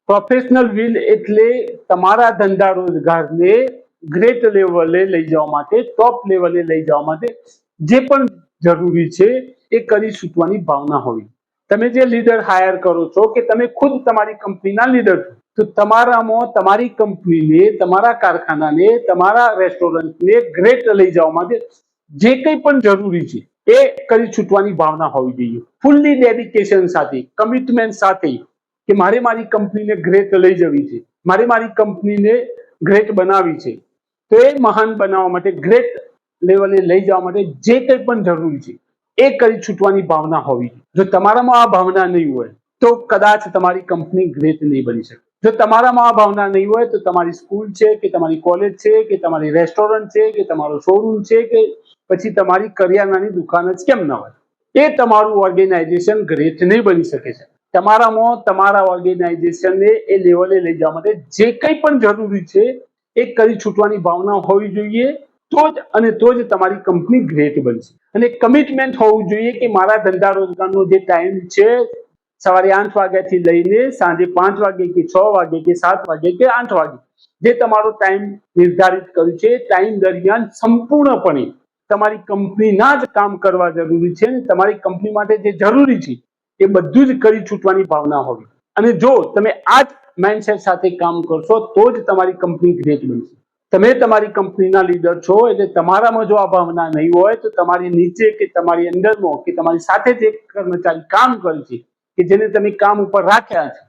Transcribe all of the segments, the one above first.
Professional will એટલે તમારા ધંધા રોજગારને ગ્રેટ લેવલે લઈ જવા માટે, ટોપ લેવલે લઈ જવા માટે જે પણ જરૂરી છે એ કરી છૂટવાની ભાવના હોવી. તમે જે લીડર હાયર કરો છો કે તમે ખુદ તમારી કંપનીના લીડર છો, તો તમારામાં તમારી કંપનીને, તમારા કારખાનાને, તમારા રેસ્ટોરન્ટને ગ્રેટ લઈ જવા માટે જે કંઈ પણ જરૂરી છે એ કરી છૂટવાની ભાવના હોવી જોઈએ. ફૂલ્લી ડેડિકેશન સાથે, કમિટમેન્ટ સાથે કે મારે મારી કંપનીને ગ્રેટ લઈ જવી છે, મારે મારી કંપનીને ગ્રેટ બનાવી છે, તો એ મહાન બનાવવા માટે, ગ્રેટ લેવલે લઈ જવા માટે જે કંઈ પણ જરૂરી છે એ કરી છૂટવાની ભાવના હોવી. જો તમારામાં આ ભાવના નહીં હોય તો કદાચ તમારી કંપની ગ્રેટ નહીં બની શકે. જો તમારામાં આ ભાવના નહીં હોય તો તમારી સ્કૂલ છે કે તમારી કોલેજ છે કે તમારી રેસ્ટોરન્ટ છે કે તમારો શોરૂમ છે કે પછી તમારી કરિયાણાની દુકાન જ કેમ ન હોય, એ તમારું ઓર્ગેનાઇઝેશન ગ્રેટ નહીં બની શકે છે. તમારામાં તમારા ઓર્ગેનાઇઝેશનને એ લેવલે લઈ જવા માટે જે કંઈ પણ જરૂરી છે એ કરી છૂટવાની ભાવના હોવી જોઈએ. તો જ તમારી કંપની ગ્રેટ બનશે. અને કમિટમેન્ટ હોવું જોઈએ કે મારા ધંધા રોજગારનો જે ટાઈમ છે, સવારે 8 વાગ્યાથી લઈને સાંજે 5 વાગે કે 6 વાગે કે 7 વાગે કે 8 વાગે જે તમારો ટાઈમ નિર્ધારિત કર્યો છે, ટાઈમ દરમિયાન સંપૂર્ણપણે તમારી કંપનીના જ કામ કરવા જરૂરી છે. તમારી કંપની માટે જે જરૂરી છે એ બધું જ કરી છૂટવાની ભાવના હોવી. અને જો તમે આ જ માઇન્ડસેટ સાથે કામ કરશો તો જ તમારી કંપની ગ્રેટ બનશે. તમે તમારી કંપનીના લીડર છો એટલે તમારામાં જો આ ભાવના નહીં હોય તો તમારી નીચે કે તમારી અંદરમાં કે તમારી સાથે જે કર્મચારી કામ કરે છે કે જેને તમે કામ ઉપર રાખ્યા છે,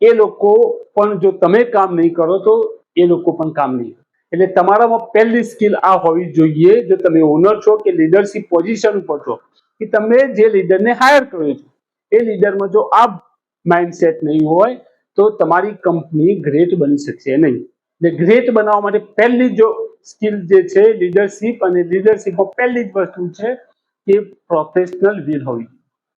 એ લોકો પણ જો તમે કામ નહીં કરો તો એ લોકો પણ કામ નહીં કરે. એટલે તમારામાં પહેલી સ્કિલ આ હોવી જોઈએ. જો તમે ઓનર છો કે લીડરશિપ પોઝિશન ઉપર છો કે તમે જે લીડરને હાયર કર્યો છે એ લીડરમાં જો આ માઇન્ડસેટ નહીં હોય તો તમારી કંપની ગ્રેટ બની શકશે નહીં. એટલે ગ્રેટ બનાવવા માટે પહેલી જો સ્કિલ જે છે લીડરશિપ, અને લીડરશિપમાં પહેલી જ વસ્તુ છે કે પ્રોફેશનલ વિલ હોવી.